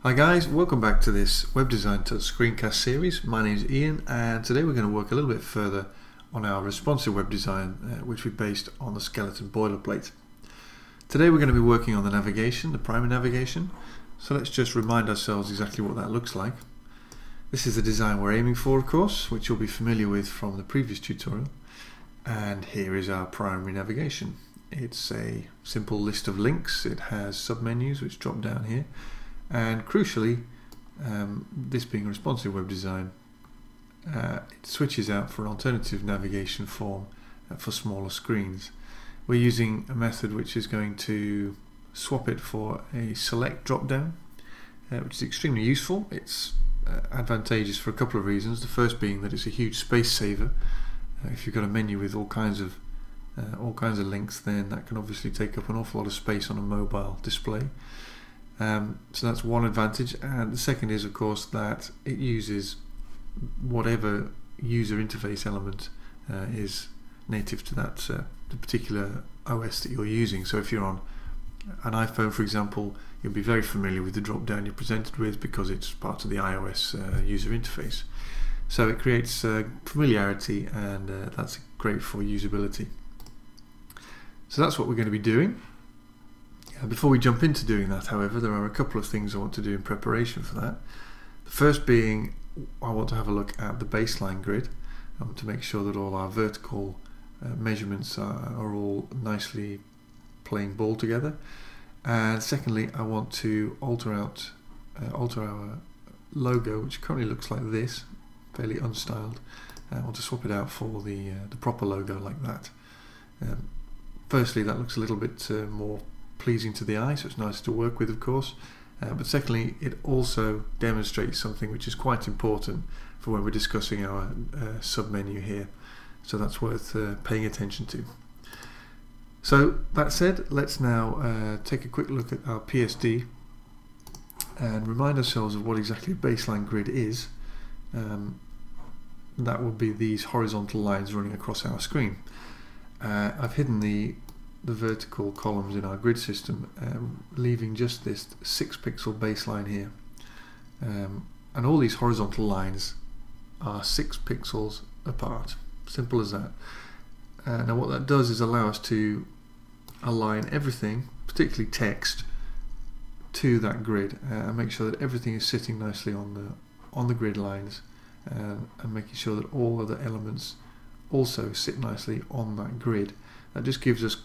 Hi guys, welcome back to this web design touch screencast series. My name is Ian, and today we're going to work a little bit further on our responsive web design, which we based on the skeleton boilerplate. Today we're going to be working on the navigation, the primary navigation. So let's just remind ourselves exactly what that looks like. This is the design we're aiming for, of course, which you'll be familiar with from the previous tutorial. And here is our primary navigation. It's a simple list of links. It has submenus which drop down here. And crucially, this being responsive web design, it switches out for an alternative navigation form for smaller screens. We're using a method which is going to swap it for a select drop down, which is extremely useful. It's advantageous for a couple of reasons. The first being that it's a huge space saver. If you've got a menu with all kinds of links, then that can obviously take up an awful lot of space on a mobile display. So that's one advantage, and the second is, of course, that it uses whatever user interface element is native to that the particular OS that you're using. So if you're on an iPhone, for example, you'll be very familiar with the drop down you're presented with because it's part of the iOS user interface. So it creates familiarity, and that's great for usability. So that's what we're going to be doing. Before we jump into doing that, however, there are a couple of things I want to do in preparation for that. The first being, I want to have a look at the baseline grid. I want to make sure that all our vertical measurements are all nicely playing ball together. And secondly, I want to alter our logo, which currently looks like this, fairly unstyled. I want to swap it out for the proper logo like that. Firstly, that looks a little bit more pleasing to the eye, so it's nice to work with, of course, but secondly, it also demonstrates something which is quite important for when we're discussing our submenu here, so that's worth paying attention to. So that said, let's now take a quick look at our PSD and remind ourselves of what exactly a baseline grid is. That would be these horizontal lines running across our screen. I've hidden the vertical columns in our grid system, leaving just this 6 pixel baseline here, and all these horizontal lines are 6 pixels apart. Simple as that. Now what that does is allow us to align everything, particularly text, to that grid, and make sure that everything is sitting nicely on the grid lines, and making sure that all other elements also sit nicely on that grid. That just gives us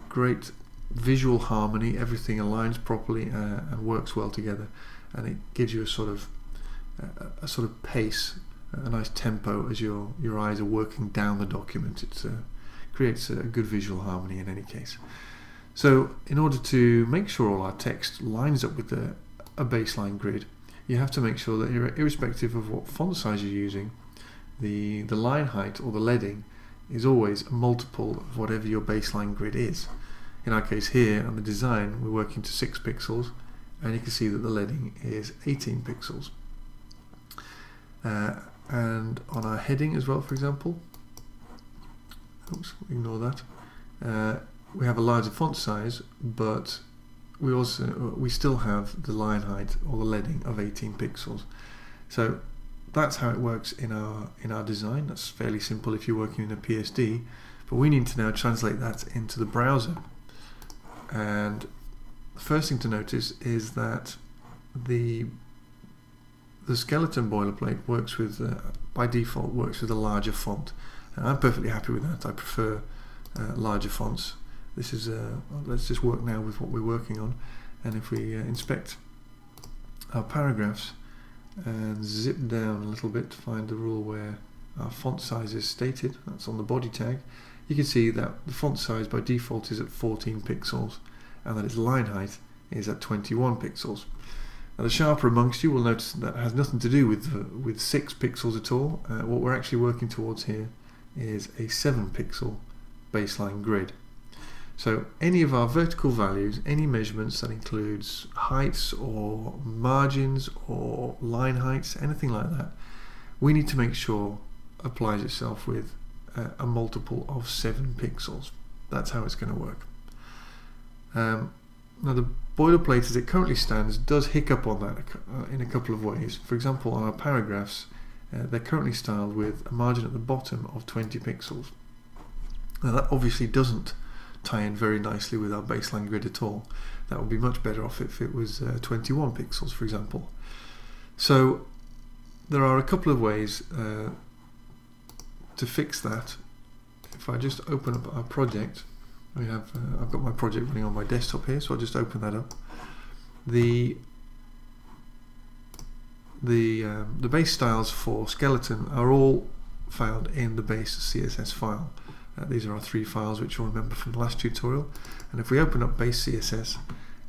great visual harmony. Everything aligns properly and works well together, and it gives you a sort of pace, a nice tempo as your eyes are working down the document. It creates a good visual harmony in any case. So in order to make sure all our text lines up with a baseline grid, you have to make sure that irrespective of what font size you're using, the line height or the leading is always a multiple of whatever your baseline grid is. In our case here on the design, we're working to 6 pixels, and you can see that the leading is 18 pixels. And on our heading as well, for example, oops, ignore that. We have a larger font size, but we still have the line height or the leading of 18 pixels. So that's how it works in our design. That's fairly simple if you're working in a PSD, but we need to now translate that into the browser. And the first thing to notice is that the skeleton boilerplate works with, by default, works with a larger font. And I'm perfectly happy with that. I prefer larger fonts. This is let's just work now with what we're working on, and if we inspect our paragraphs and zip down a little bit to find the rule where our font size is stated, that's on the body tag, you can see that the font size by default is at 14 pixels and that its line height is at 21 pixels. Now the sharper amongst you will notice that has nothing to do with 6 pixels at all. What we're actually working towards here is a 7 pixel baseline grid. So any of our vertical values, any measurements that includes heights or margins or line heights, anything like that, we need to make sure applies itself with a multiple of 7 pixels. That's how it's going to work. Now the boilerplate as it currently stands does hiccup on that in a couple of ways. For example, on our paragraphs, they're currently styled with a margin at the bottom of 20 pixels. Now that obviously doesn't tie in very nicely with our baseline grid at all. That would be much better off if it was 21 pixels, for example. So there are a couple of ways to fix that. If I just open up our project, we have I've got my project running on my desktop here, so I'll just open that up. The base styles for skeleton are all found in the base CSS file. These are our 3 files which you'll remember from the last tutorial. And if we open up base CSS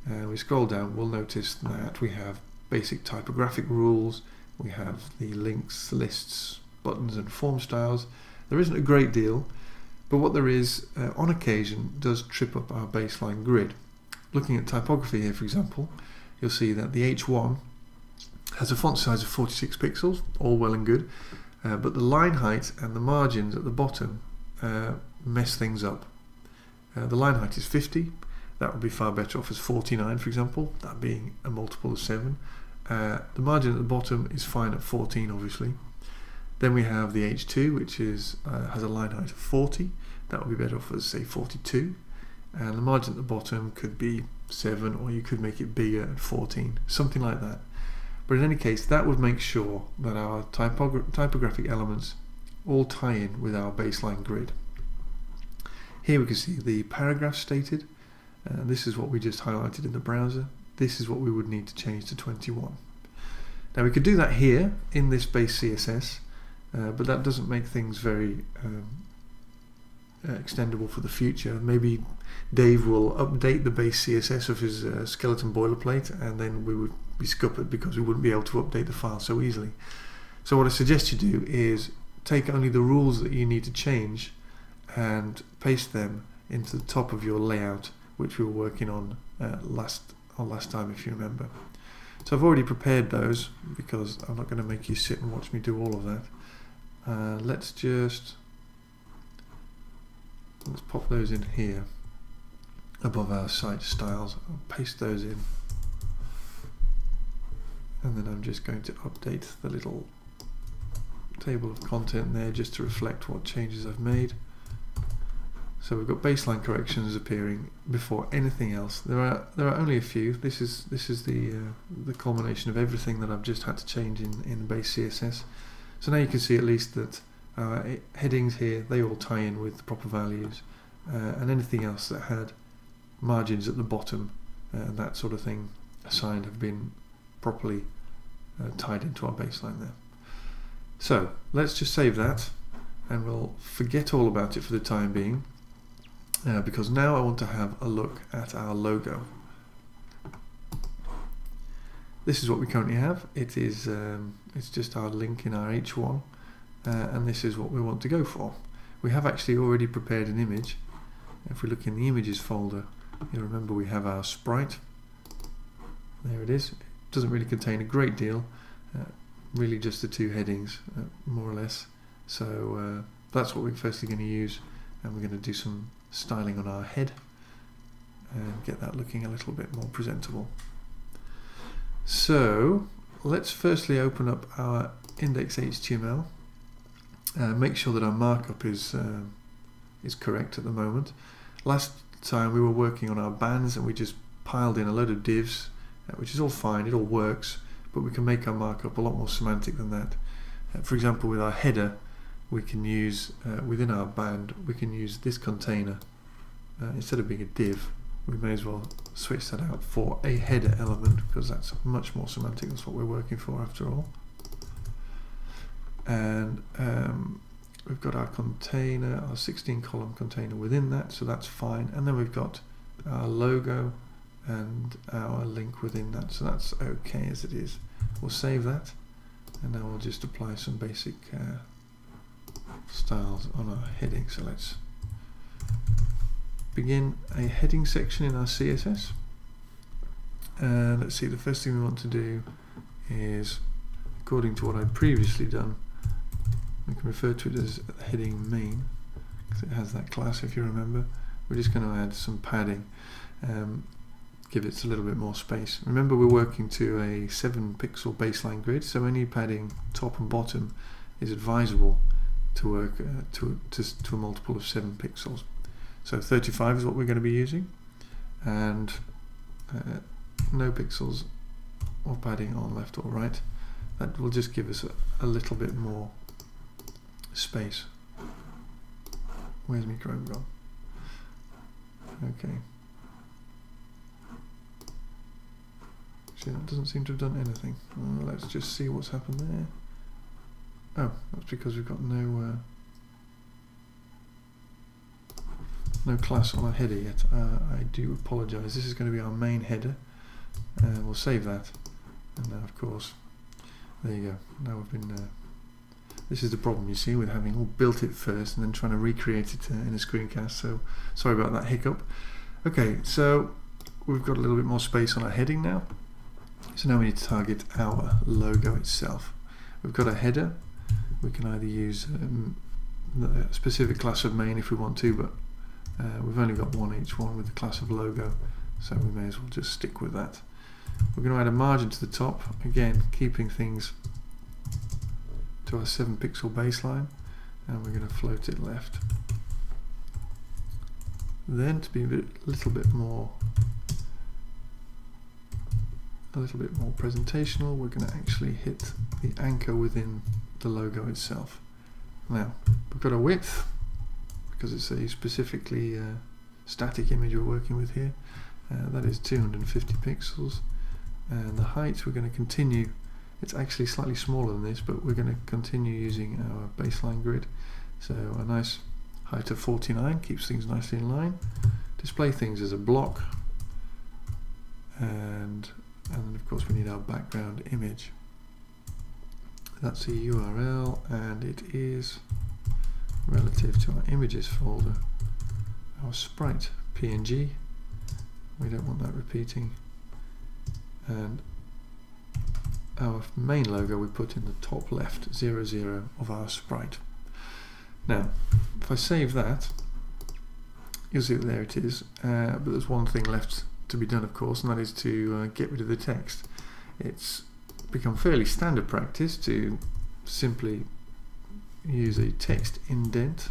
and we scroll down, we'll notice that we have basic typographic rules, we have the links, lists, buttons and form styles. There isn't a great deal, but what there is on occasion does trip up our baseline grid. Looking at typography here, for example, you'll see that the H1 has a font size of 46 pixels, all well and good, but the line height and the margins at the bottom mess things up. The line height is 50, that would be far better off as 49, for example, that being a multiple of 7. The margin at the bottom is fine at 14, obviously. Then we have the H2, which is has a line height of 40, that would be better off as, say, 42. And the margin at the bottom could be 7, or you could make it bigger at 14, something like that. But in any case, that would make sure that our typographic elements all tie in with our baseline grid. Here we can see the paragraph stated. This is what we just highlighted in the browser. This is what we would need to change to 21. Now we could do that here in this base CSS, but that doesn't make things very extendable for the future. Maybe Dave will update the base CSS of his skeleton boilerplate, and then we would be scuppered because we wouldn't be able to update the file so easily. So what I suggest you do is take only the rules that you need to change and paste them into the top of your layout, which we were working on last time, if you remember. So I've already prepared those because I'm not going to make you sit and watch me do all of that. Let's pop those in here above our site styles. I'll paste those in, and then I'm just going to update the little table of content there just to reflect what changes I've made. So we've got baseline corrections appearing before anything else. There are only a few. This is the culmination of everything that I've just had to change in base CSS. So now you can see at least that headings here, they all tie in with the proper values, and anything else that had margins at the bottom and that sort of thing assigned have been properly tied into our baseline there. So let's just save that, and we'll forget all about it for the time being, because now I want to have a look at our logo. This is what we currently have. It is it's just our link in our H1, and this is what we want to go for. We have actually already prepared an image. If we look in the images folder, you'll remember we have our sprite. There it is. It doesn't really contain a great deal, really just the 2 headings, more or less. So that's what we're firstly going to use, and we're going to do some styling on our head and get that looking a little bit more presentable. So let's firstly open up our index.html, make sure that our markup is correct at the moment. Last time we were working on our bands and we just piled in a load of divs, which is all fine, it all works, but we can make our markup a lot more semantic than that. For example, with our header, we can use within our band, we can use this container instead of being a div. We may as well switch that out for a header element, because that's much more semantic. That's what we're working for after all. And we've got our container, our 16-column container within that, so that's fine. And then we've got our logo and our link within that, so that's okay as it is. We'll save that, and now we'll just apply some basic styles on our heading. So let's begin a heading section in our CSS, and let's see, the first thing we want to do is, according to what I've previously done, we can refer to it as heading main because it has that class, if you remember. We're just going to add some padding. give it a little bit more space. Remember, we're working to a 7 pixel baseline grid, so any padding top and bottom is advisable to work to a multiple of 7 pixels. So 35 is what we're going to be using, and no pixels or padding on left or right. That will just give us a little bit more space. Where's my Chrome gone? Okay. See, that doesn't seem to have done anything. Well, let's just see what's happened there. Oh, that's because we've got no class on our header yet. I do apologise. This is going to be our main header. We'll save that. And now, of course, there you go. Now we've been. This is the problem, you see, with having all built it first and then trying to recreate it in a screencast. So sorry about that hiccup. Okay, so we've got a little bit more space on our heading now. So now we need to target our logo itself. We've got a header. We can either use a specific class of main if we want to, but we've only got one each one with the class of logo, so we may as well just stick with that. We're going to add a margin to the top, again keeping things to our 7 pixel baseline, and we're going to float it left. Then, to be a little bit more presentational, we're going to actually hit the anchor within the logo itself. Now we've got a width because it's a specifically static image we're working with here. That is 250 pixels, and the height we're going to continue. It's actually slightly smaller than this, but we're going to continue using our baseline grid. So a nice height of 49 keeps things nicely in line. Display things as a block, and of course we need our background image. That's a URL, and it is relative to our images folder. Our sprite PNG, we don't want that repeating, and our main logo we put in the top left, 00 of our sprite. Now, if I save that, you'll see that there it is, but there's one thing left to be done, of course, and that is to get rid of the text. It's become fairly standard practice to simply use a text indent,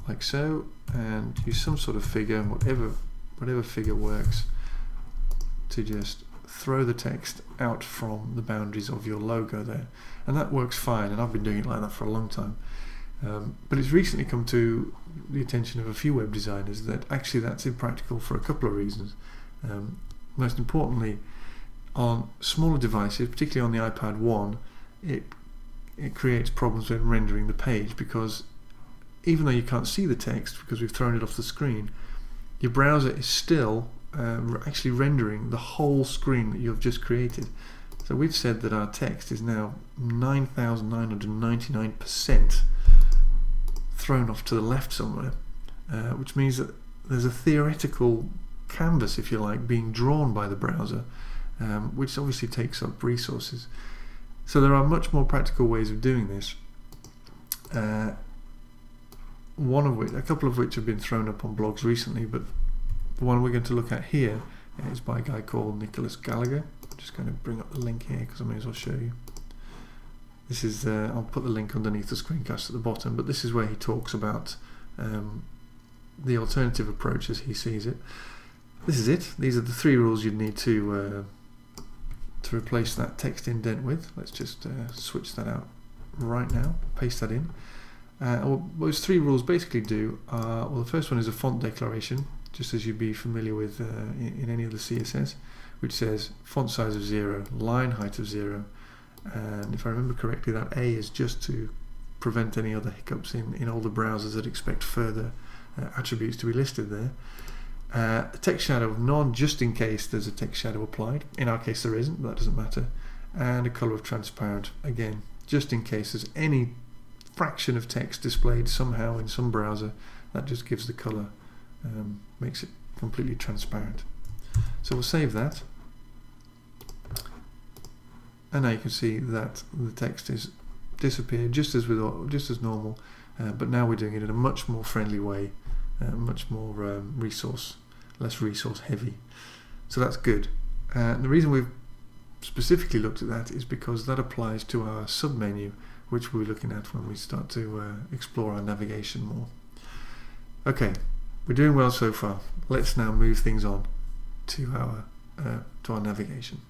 like so, and use some sort of figure, whatever figure works, to just throw the text out from the boundaries of your logo there, and that works fine, and I've been doing it like that for a long time. But it's recently come to the attention of a few web designers that actually that's impractical for a couple of reasons. Most importantly, on smaller devices, particularly on the iPad 1, it creates problems when rendering the page, because even though you can't see the text because we've thrown it off the screen, your browser is still actually rendering the whole screen that you've just created. So we've said that our text is now 9,999% thrown off to the left somewhere, which means that there's a theoretical canvas, if you like, being drawn by the browser, which obviously takes up resources. So there are much more practical ways of doing this. A couple of which have been thrown up on blogs recently, but the one we're going to look at here is by a guy called Nicholas Gallagher. I'm just going to bring up the link here because I may as well show you. This is I'll put the link underneath the screencast at the bottom, but this is where he talks about the alternative approach as he sees it. This is it. These are the 3 rules you'd need to replace that text indent with. Let's just switch that out right now, paste that in. What those 3 rules basically do are, well, the first one is a font declaration, just as you'd be familiar with in any of the CSS, which says font size of 0, line height of 0, and if I remember correctly, that A is just to prevent any other hiccups in all the browsers that expect further attributes to be listed there. A text shadow of none, just in case there's a text shadow applied. In our case there isn't, but that doesn't matter. And a color of transparent, again, just in case there's any fraction of text displayed somehow in some browser, that just gives the color, makes it completely transparent. So we'll save that, and now you can see that the text is disappeared just as normal, but now we're doing it in a much more friendly way, much more resource less resource heavy. So that's good. And the reason we've specifically looked at that is because that applies to our submenu, which we'll be looking at when we start to explore our navigation more. Okay, we're doing well so far. Let's now move things on to our navigation.